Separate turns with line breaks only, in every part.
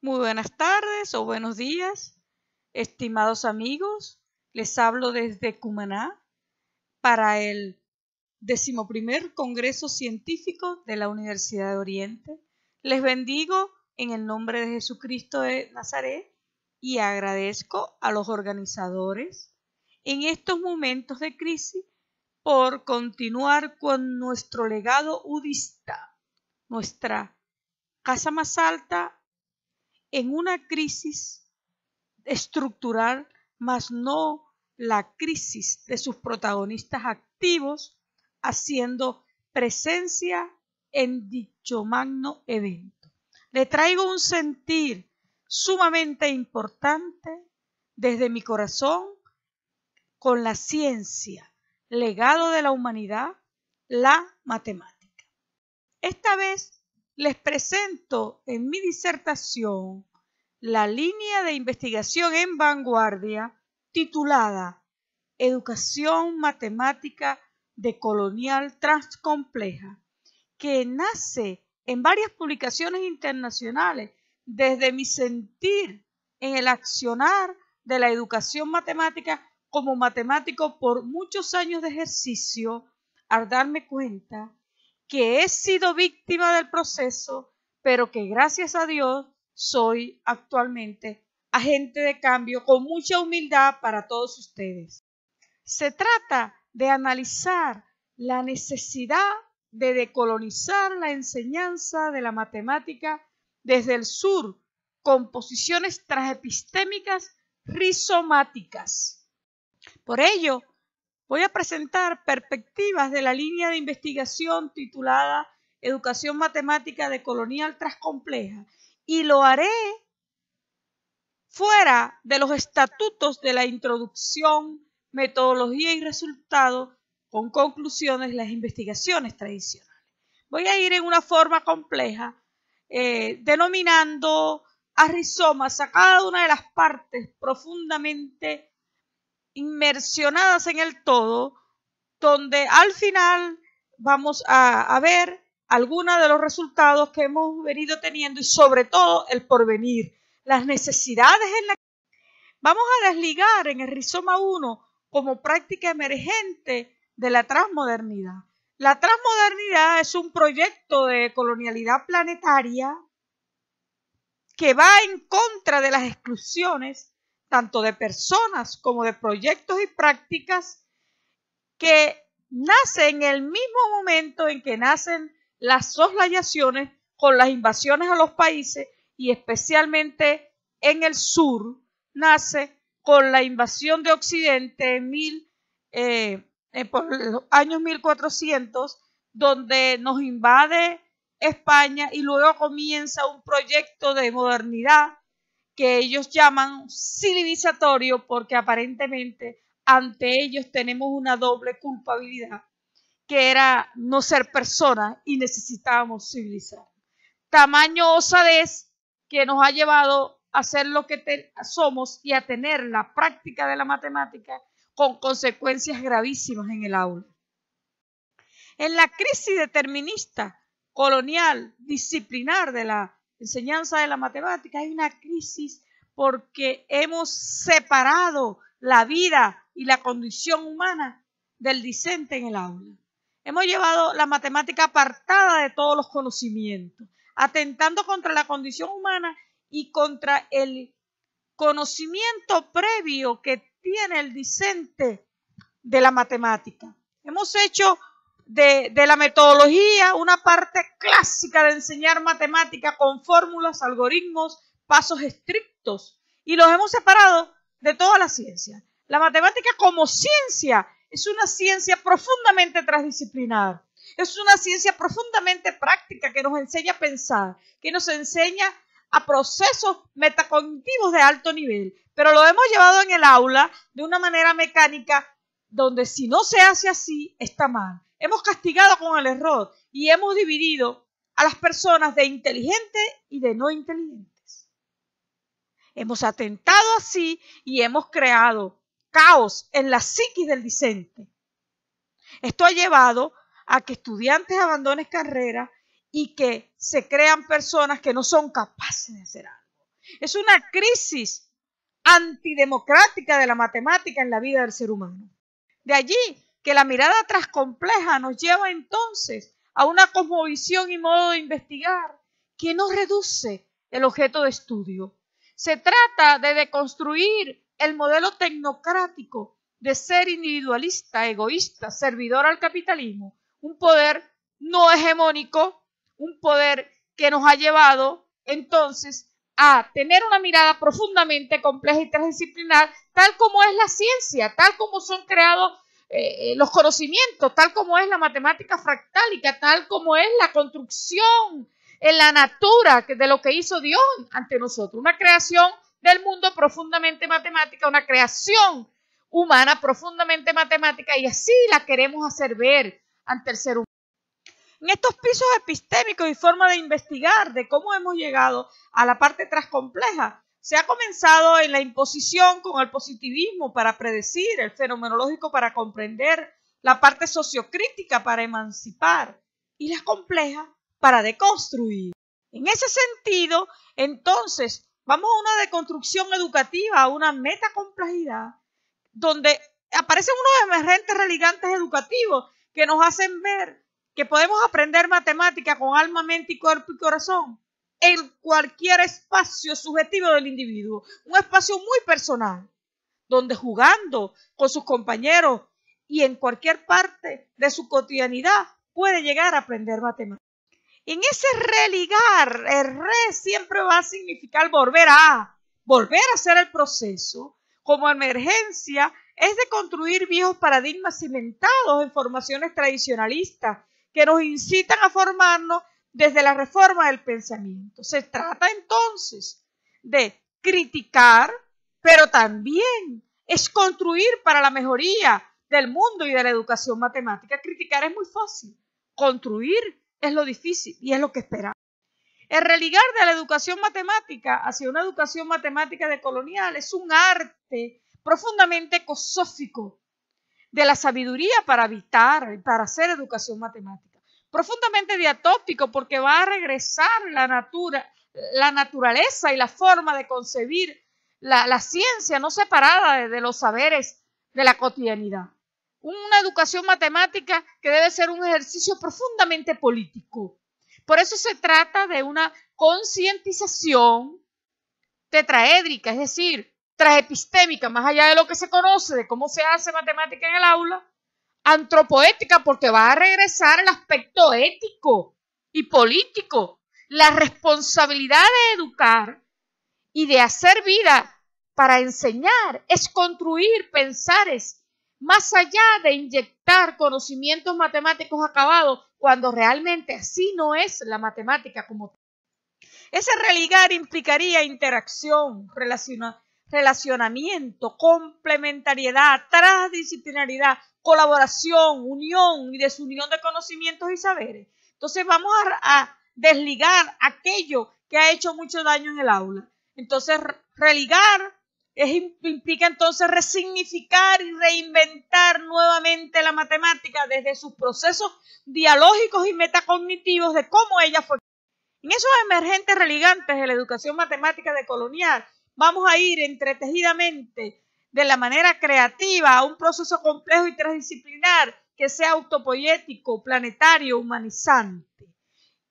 Muy buenas tardes o buenos días, estimados amigos. Les hablo desde Cumaná para el 11º Congreso Científico de la Universidad de Oriente. Les bendigo en el nombre de Jesucristo de Nazaret y agradezco a los organizadores en estos momentos de crisis por continuar con nuestro legado budista, nuestra casa más alta en una crisis estructural, mas no la crisis de sus protagonistas activos, haciendo presencia en dicho magno evento. Le traigo un sentir sumamente importante desde mi corazón con la ciencia, legado de la humanidad, la matemática. Esta vez les presento en mi disertación la línea de investigación en vanguardia titulada Educación Matemática Decolonial Transcompleja, que nace en varias publicaciones internacionales desde mi sentir en el accionar de la educación matemática como matemático por muchos años de ejercicio, al darme cuenta que he sido víctima del proceso, pero que gracias a Dios soy actualmente agente de cambio con mucha humildad para todos ustedes. Se trata de analizar la necesidad de decolonizar la enseñanza de la matemática desde el sur con posiciones transepistémicas rizomáticas. Por ello, voy a presentar perspectivas de la línea de investigación titulada Educación Matemática Decolonial Transcompleja y lo haré fuera de los estatutos de la introducción, metodología y resultados con conclusiones de las investigaciones tradicionales. Voy a ir en una forma compleja, denominando a rizomas a cada una de las partes profundamente inmersionadas en el todo, donde al final vamos a ver algunos de los resultados que hemos venido teniendo y sobre todo el porvenir, las necesidades en la que vamos a desligar en el rizoma 1 como práctica emergente de la transmodernidad. La transmodernidad es un proyecto de colonialidad planetaria que va en contra de las exclusiones tanto de personas como de proyectos y prácticas que nace en el mismo momento en que nacen las soslayaciones con las invasiones a los países y especialmente en el sur, nace con la invasión de Occidente por los años 1400, donde nos invade España y luego comienza un proyecto de modernidad que ellos llaman civilizatorio porque aparentemente ante ellos tenemos una doble culpabilidad, que era no ser personas y necesitábamos civilizar. Tamaño osadez que nos ha llevado a ser lo que somos y a tener la práctica de la matemática con consecuencias gravísimas en el aula. En la crisis determinista, colonial, disciplinar de la enseñanza de la matemática, hay una crisis porque hemos separado la vida y la condición humana del discente en el aula. Hemos llevado la matemática apartada de todos los conocimientos, atentando contra la condición humana y contra el conocimiento previo que tiene el discente de la matemática. Hemos hecho de la metodología una parte clásica de enseñar matemática con fórmulas, algoritmos, pasos estrictos y los hemos separado de toda la ciencia. La matemática como ciencia es una ciencia profundamente transdisciplinar, es una ciencia profundamente práctica que nos enseña a pensar, que nos enseña a procesos metacognitivos de alto nivel, pero lo hemos llevado en el aula de una manera mecánica donde si no se hace así está mal. Hemos castigado con el error y hemos dividido a las personas de inteligentes y de no inteligentes. Hemos atentado así y hemos creado caos en la psiquis del discente. Esto ha llevado a que estudiantes abandonen carreras y que se crean personas que no son capaces de hacer algo. Es una crisis antidemocrática de la matemática en la vida del ser humano. De allí que la mirada transcompleja nos lleva entonces a una cosmovisión y modo de investigar que no reduce el objeto de estudio. Se trata de deconstruir el modelo tecnocrático de ser individualista, egoísta, servidor al capitalismo, un poder no hegemónico, un poder que nos ha llevado entonces a tener una mirada profundamente compleja y transdisciplinar, tal como es la ciencia, tal como son creados los conocimientos, tal como es la matemática fractálica, tal como es la construcción en la natura de lo que hizo Dios ante nosotros. Una creación del mundo profundamente matemática, una creación humana profundamente matemática, y así la queremos hacer ver ante el ser humano. En estos pisos epistémicos y forma de investigar de cómo hemos llegado a la parte transcompleja, se ha comenzado en la imposición con el positivismo para predecir, el fenomenológico para comprender, la parte sociocrítica para emancipar y la compleja para deconstruir. En ese sentido, entonces, vamos a una deconstrucción educativa, a una metacomplejidad, donde aparecen unos emergentes religantes educativos que nos hacen ver que podemos aprender matemática con alma, mente y cuerpo y corazón en cualquier espacio subjetivo del individuo, un espacio muy personal, donde jugando con sus compañeros y en cualquier parte de su cotidianidad puede llegar a aprender matemáticas. En ese religar, el re siempre va a significar volver a hacer el proceso como emergencia, es de construir viejos paradigmas cimentados en formaciones tradicionalistas que nos incitan a formarnos desde la reforma del pensamiento. Se trata entonces de criticar, pero también es construir para la mejoría del mundo y de la educación matemática. Criticar es muy fácil, construir es lo difícil y es lo que esperamos. El religar de la educación matemática hacia una educación matemática decolonial es un arte profundamente ecosófico de la sabiduría para habitar, para hacer educación matemática. Profundamente diatópico porque va a regresar la naturaleza y la forma de concebir la ciencia no separada de los saberes de la cotidianidad. Una educación matemática que debe ser un ejercicio profundamente político. Por eso se trata de una concientización tetraédrica, es decir, transepistémica, más allá de lo que se conoce, de cómo se hace matemática en el aula, antropoética, porque va a regresar el aspecto ético y político, la responsabilidad de educar y de hacer vida para enseñar, es construir pensares más allá de inyectar conocimientos matemáticos acabados, cuando realmente así no es la matemática como tal. Ese religar implicaría interacción, relacionamiento, complementariedad, transdisciplinaridad, colaboración, unión y desunión de conocimientos y saberes. Entonces vamos a desligar aquello que ha hecho mucho daño en el aula. Entonces religar implica entonces resignificar y reinventar nuevamente la matemática desde sus procesos dialógicos y metacognitivos de cómo ella fue. En esos emergentes religantes de la educación matemática decolonial, vamos a ir entretejidamente de la manera creativa a un proceso complejo y transdisciplinar que sea autopoético, planetario, humanizante,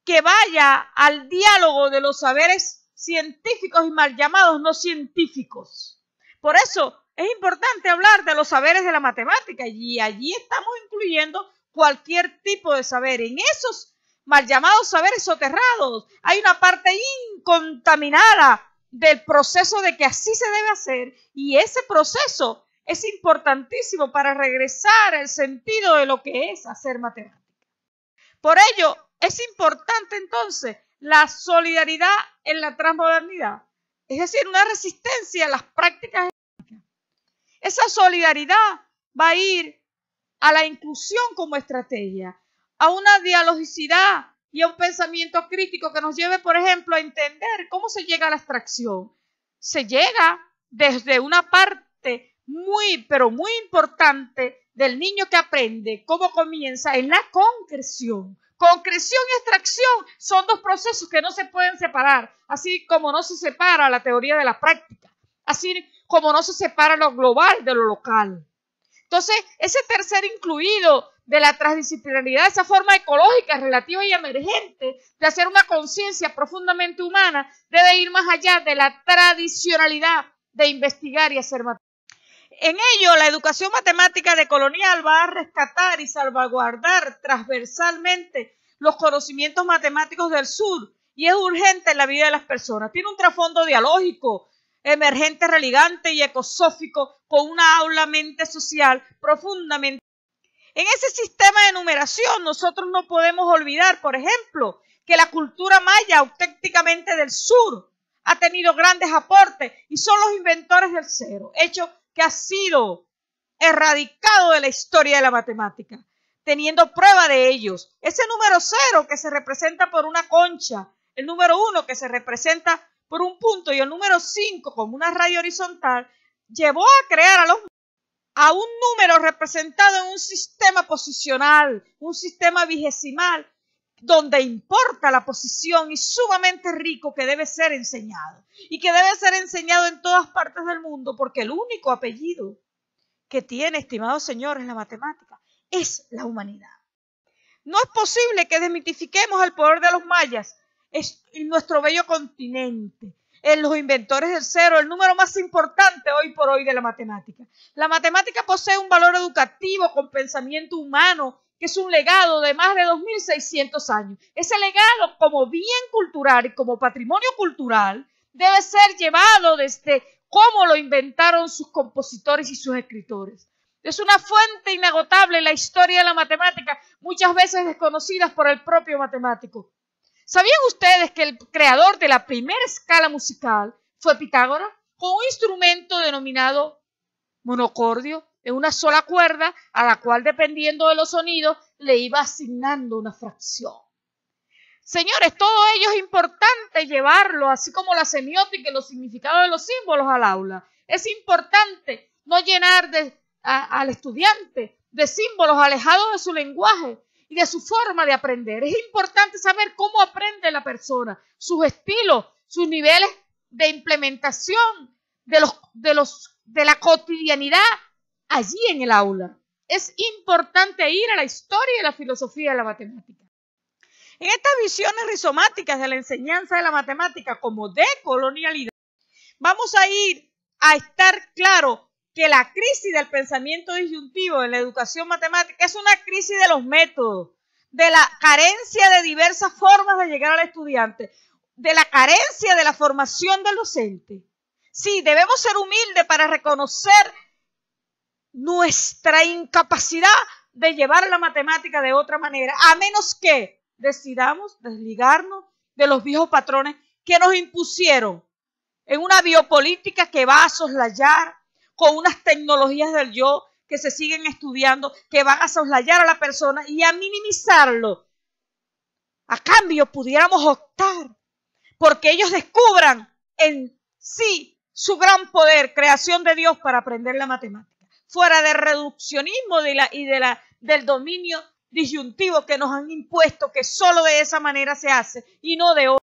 que vaya al diálogo de los saberes científicos y mal llamados no científicos. Por eso es importante hablar de los saberes de la matemática y allí estamos incluyendo cualquier tipo de saber. En esos mal llamados saberes soterrados hay una parte incontaminada del proceso de que así se debe hacer, y ese proceso es importantísimo para regresar al sentido de lo que es hacer matemática. Por ello, es importante entonces la solidaridad en la transmodernidad, es decir, una resistencia a las prácticas hegemónicas. Esa solidaridad va a ir a la inclusión como estrategia, a una dialogicidad y a un pensamiento crítico que nos lleve, por ejemplo, a entender cómo se llega a la abstracción. Se llega desde una parte pero muy importante del niño que aprende, cómo comienza en la concreción,
Concreción y extracción son dos procesos que no se pueden separar, así como no se separa la teoría de la práctica, así como no se separa lo global de lo local. Entonces, ese tercer incluido de la transdisciplinaridad, esa forma ecológica, relativa y emergente de hacer una conciencia profundamente humana, debe ir más allá de la tradicionalidad de investigar y hacer matemáticas. En ello, la educación matemática decolonial va a rescatar y salvaguardar transversalmente los conocimientos matemáticos del sur y es urgente en la vida de las personas. Tiene un trasfondo dialógico, emergente, religante y ecosófico con una aula mente social profundamente. En ese sistema de numeración nosotros no podemos olvidar, por ejemplo, que la cultura maya auténticamente del sur ha tenido grandes aportes y son los inventores del cero, hecho que ha sido erradicado de la historia de la matemática, teniendo prueba de ellos. Ese número 0 que se representa por una concha, el número 1 que se representa por un punto y el número 5 como una raya horizontal, llevó a crear a un número representado en un sistema posicional, un sistema vigesimal, donde importa la posición y sumamente rico que debe ser enseñado. Y que debe ser enseñado en todas partes del mundo, porque el único apellido que tiene, estimados señores, la matemática, es la humanidad. No es posible que desmitifiquemos el poder de los mayas en nuestro bello continente, en los inventores del cero, el número más importante hoy por hoy de la matemática. La matemática posee un valor educativo con pensamiento humano, que es un legado de más de 2.600 años. Ese legado, como bien cultural y como patrimonio cultural, debe ser llevado desde cómo lo inventaron sus compositores y sus escritores. Es una fuente inagotable en la historia de la matemática, muchas veces desconocidas por el propio matemático. ¿Sabían ustedes que el creador de la primera escala musical fue Pitágoras, con un instrumento denominado monocordio, en una sola cuerda, a la cual, dependiendo de los sonidos, le iba asignando una fracción? Señores, todo ello es importante llevarlo, así como la semiótica y los significados de los símbolos al aula. Es importante no llenar al estudiante de símbolos alejados de su lenguaje y de su forma de aprender. Es importante saber cómo aprende la persona, sus estilos, sus niveles de implementación de la cotidianidad allí en el aula. Es importante ir a la historia y la filosofía de la matemática. En estas visiones rizomáticas de la enseñanza de la matemática como decolonialidad, vamos a ir a estar claro que la crisis del pensamiento disyuntivo en la educación matemática es una crisis de los métodos, de la carencia de diversas formas de llegar al estudiante, de la carencia de la formación del docente. Sí, debemos ser humildes para reconocer nuestra incapacidad de llevar la matemática de otra manera, a menos que decidamos desligarnos de los viejos patrones que nos impusieron en una biopolítica que va a soslayar con unas tecnologías del yo que se siguen estudiando, que van a soslayar a la persona y a minimizarlo. A cambio, pudiéramos optar porque ellos descubran en sí su gran poder, creación de Dios para aprender la matemática, fuera del reduccionismo del dominio disyuntivo que nos han impuesto, que solo de esa manera se hace y no de otra.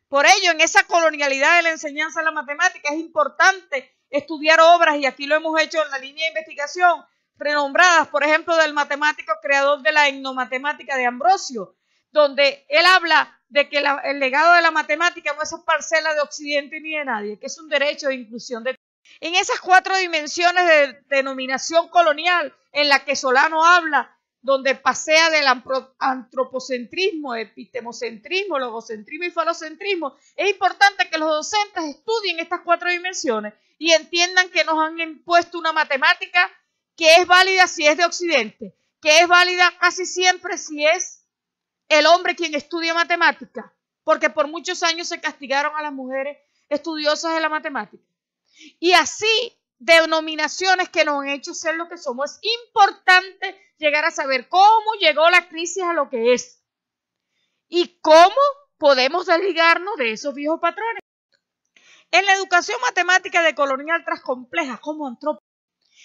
Por ello, en esa colonialidad de la enseñanza de la matemática es importante estudiar obras, y aquí lo hemos hecho en la línea de investigación, renombradas, por ejemplo, del matemático creador de la etnomatemática de Ambrosio, donde él habla de que el legado de la matemática no es parcela de Occidente ni de nadie, que es un derecho de inclusión de todos. En esas 4 dimensiones de denominación colonial en la que Solano habla, donde pasea del antropocentrismo, epistemocentrismo, logocentrismo y falocentrismo, es importante que los docentes estudien estas 4 dimensiones y entiendan que nos han impuesto una matemática que es válida si es de Occidente, que es válida casi siempre si es el hombre quien estudia matemática, porque por muchos años se castigaron a las mujeres estudiosas de la matemática. Y así, denominaciones que nos han hecho ser lo que somos. Es importante llegar a saber cómo llegó la crisis a lo que es y cómo podemos desligarnos de esos viejos patrones. En la educación matemática decolonial transcompleja como antropología,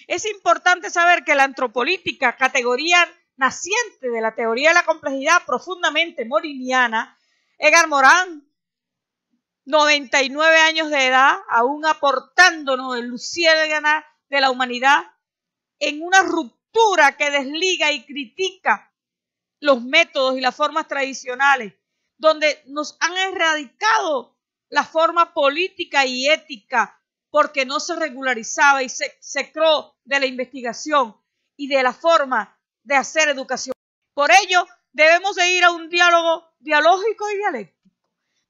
es importante saber que la antropolítica, categoría
naciente de la teoría de la complejidad profundamente moliniana, Edgar Morin, 99 años de edad, aún aportándonos el luciérnaga de la humanidad en una ruptura que desliga y critica los métodos y las formas tradicionales, donde nos han erradicado la forma política y ética porque no se regularizaba y se creó de la investigación y de la forma de hacer educación. Por ello, debemos de ir a un diálogo dialógico y dialéctico.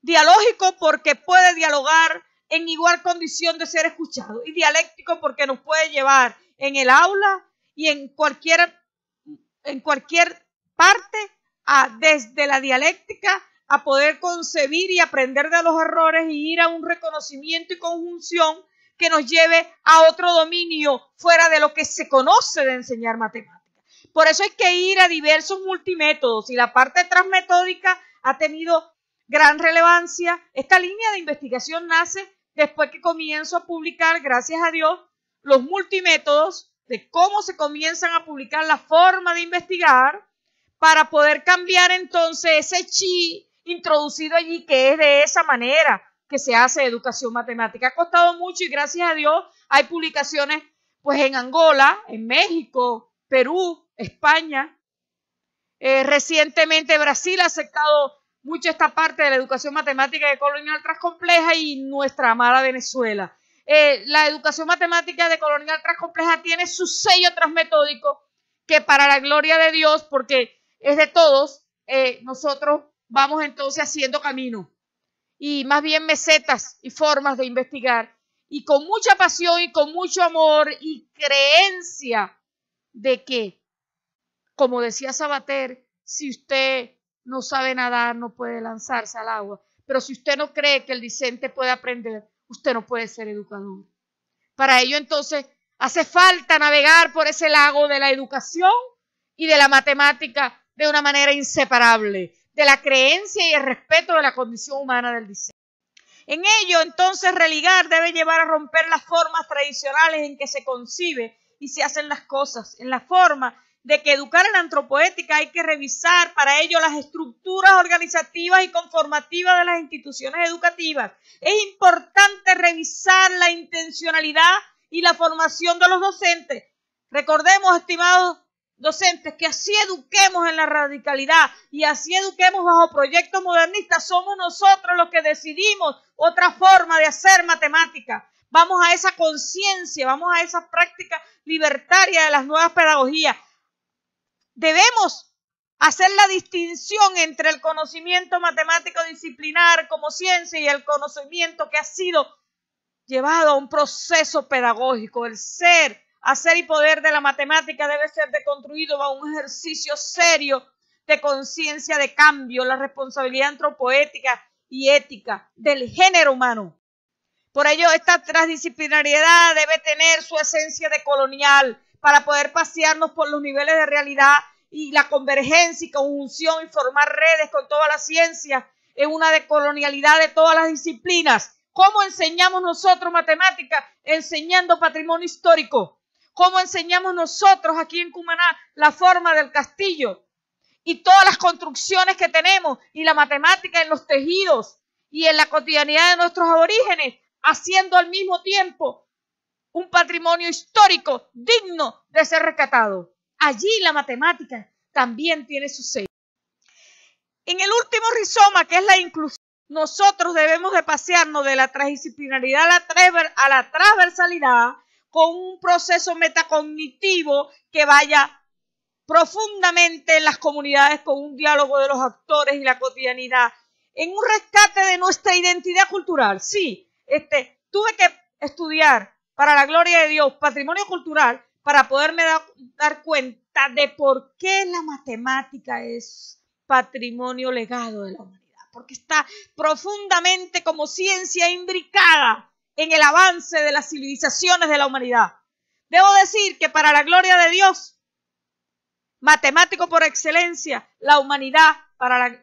Dialógico porque puede dialogar en igual condición de ser escuchado, y dialéctico porque nos puede llevar en el aula y en cualquier parte desde la dialéctica a poder concebir y aprender de los errores y ir a un reconocimiento y conjunción que nos lleve a otro dominio fuera de lo que se conoce de enseñar matemáticas. Por eso hay que ir a diversos multimétodos, y la parte transmetódica ha tenido gran relevancia. Esta línea de investigación nace después que comienzo a publicar, gracias a Dios, los multimétodos de cómo se comienzan a publicar la forma de investigar para poder cambiar entonces ese chi introducido allí, que es de esa manera que se hace educación matemática. Ha costado mucho y gracias a Dios hay publicaciones pues en Angola, en México, Perú, España. Recientemente Brasil ha aceptado mucho esta parte de la educación matemática de colonial transcompleja, y nuestra amada Venezuela. La educación matemática de colonial transcompleja tiene su sello transmetódico, que para la gloria de Dios, porque es de todos, nosotros vamos entonces haciendo camino y más bien mesetas y formas de investigar, y con mucha pasión y con mucho amor y creencia de que, como decía Sabater, si usted no sabe nadar, no puede lanzarse al agua, pero si usted no cree que el discente puede aprender, usted no puede ser educador. Para ello entonces hace falta navegar por ese lago de la educación y de la matemática de una manera inseparable, de la creencia y el respeto de la condición humana del diseño. En ello entonces religar debe llevar a romper las formas tradicionales en que se concibe y se hacen las cosas, en la forma de que educar en antropoética hay que revisar para ello las estructuras organizativas y conformativas de las instituciones educativas. Es importante revisar la intencionalidad y la formación de los docentes. Recordemos, estimados docentes, que así eduquemos en la radicalidad y así eduquemos bajo proyectos modernistas. Somos nosotros los que decidimos otra forma de hacer matemática. Vamos a esa conciencia, vamos a esa práctica libertaria de las nuevas pedagogías. Debemos hacer la distinción entre el conocimiento matemático disciplinar como ciencia y el conocimiento que ha sido llevado a un proceso pedagógico. El ser, hacer y poder de la matemática debe ser deconstruido bajo un ejercicio serio de conciencia de cambio, la responsabilidad antropoética y ética del género humano. Por ello, esta transdisciplinariedad debe tener su esencia de colonial, para poder pasearnos por los niveles de realidad y la convergencia y conjunción y formar redes con todas las ciencias en una decolonialidad de todas las disciplinas. ¿Cómo enseñamos nosotros matemáticas? Enseñando patrimonio histórico. ¿Cómo enseñamos nosotros aquí en Cumaná la forma del castillo y todas las construcciones que tenemos y la matemática en los tejidos y en la cotidianidad de nuestros aborígenes, haciendo al mismo tiempo un patrimonio histórico digno de ser rescatado? Allí la matemática también tiene su sello. En el último rizoma, que es la inclusión, nosotros debemos de pasearnos de la transdisciplinaridad a la transversalidad con un proceso metacognitivo que vaya profundamente en las comunidades, con un diálogo de los actores y la cotidianidad, en un rescate de nuestra identidad cultural. Sí, tuve que estudiar, para la gloria de Dios, patrimonio cultural, para poderme dar cuenta de por qué la matemática es patrimonio legado de la humanidad, porque está profundamente como ciencia imbricada en el avance de las civilizaciones de la humanidad. Debo decir que para la gloria de Dios, matemático por excelencia, la humanidad,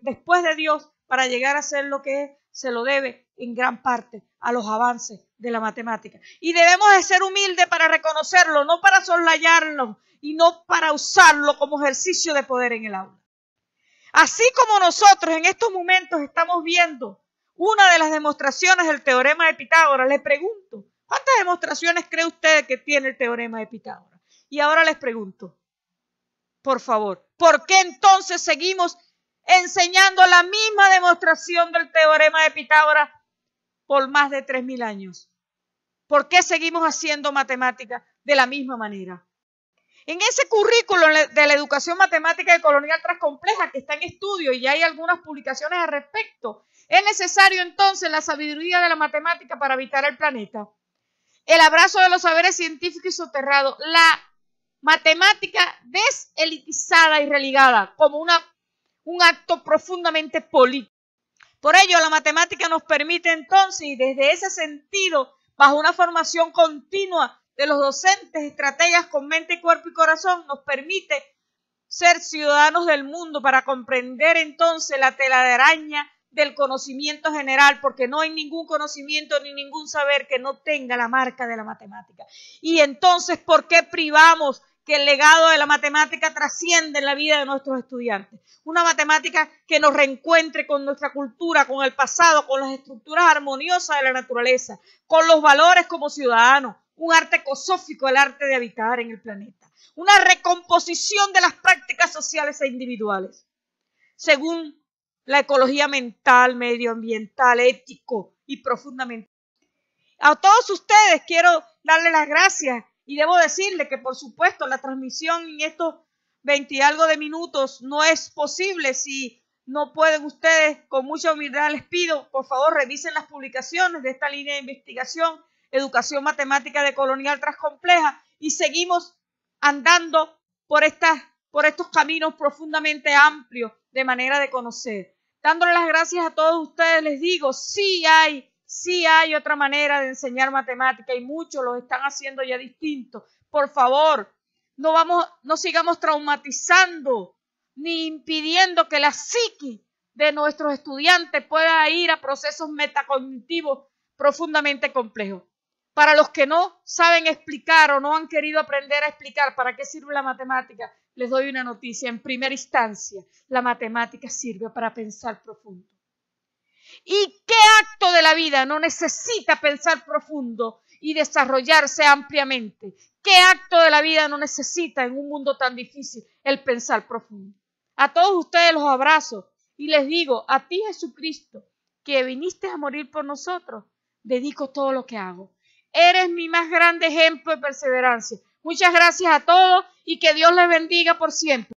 después de Dios, para llegar a ser lo que es se lo debe en gran parte a los avances de la matemática. Y debemos de ser humildes para reconocerlo, no para soslayarlo y no para usarlo como ejercicio de poder en el aula. Así como nosotros en estos momentos estamos viendo una de las demostraciones del teorema de Pitágoras, les pregunto, ¿cuántas demostraciones cree usted que tiene el teorema de Pitágoras? Y ahora les pregunto, por favor, ¿por qué entonces seguimos enseñando la misma demostración del teorema de Pitágoras por más de 3.000 años? ¿Por qué seguimos haciendo matemáticas de la misma manera? En ese currículo de la educación matemática y colonial transcompleja que está en estudio y ya hay algunas publicaciones al respecto, es necesario entonces la sabiduría de la matemática para habitar el planeta. El abrazo de los saberes científicos y soterrados, la matemática deselitizada y religada como un acto profundamente político. Por ello, la matemática nos permite entonces, y desde ese sentido, bajo una formación continua de los docentes, estrategas con mente, cuerpo y corazón, nos permite ser ciudadanos del mundo para comprender entonces la telaraña del conocimiento general, porque no hay ningún conocimiento ni ningún saber que no tenga la marca de la matemática. Y entonces, ¿por qué privamos que el legado de la matemática trasciende en la vida de nuestros estudiantes? Una matemática que nos reencuentre con nuestra cultura, con el pasado, con las estructuras armoniosas de la naturaleza, con los valores como ciudadanos, un arte ecosófico, el arte de habitar en el planeta, una recomposición de las prácticas sociales e individuales, según la ecología mental, medioambiental, ético y profundamente. A todos ustedes quiero darles las gracias y debo decirles que, por supuesto, la transmisión en estos 20 y algo de minutos no es posible. Si no pueden ustedes, con mucha humildad les pido, por favor, revisen las publicaciones de esta línea de investigación, Educación Matemática de Colonial Transcompleja, y seguimos andando por estos caminos profundamente amplios de manera de conocer. Dándole las gracias a todos ustedes, les digo, sí hay otra manera de enseñar matemática y muchos lo están haciendo ya distinto. Por favor, no sigamos traumatizando ni impidiendo que la psique de nuestros estudiantes pueda ir a procesos metacognitivos profundamente complejos. Para los que no saben explicar o no han querido aprender a explicar para qué sirve la matemática, les doy una noticia. En primera instancia, la matemática sirve para pensar profundo. ¿Y qué acto de la vida no necesita pensar profundo y desarrollarse ampliamente? ¿Qué acto de la vida no necesita en un mundo tan difícil el pensar profundo? A todos ustedes los abrazo y les digo, a ti Jesucristo, que viniste a morir por nosotros, dedico todo lo que hago. Eres mi más grande ejemplo de perseverancia. Muchas gracias a todos y que Dios les bendiga por siempre.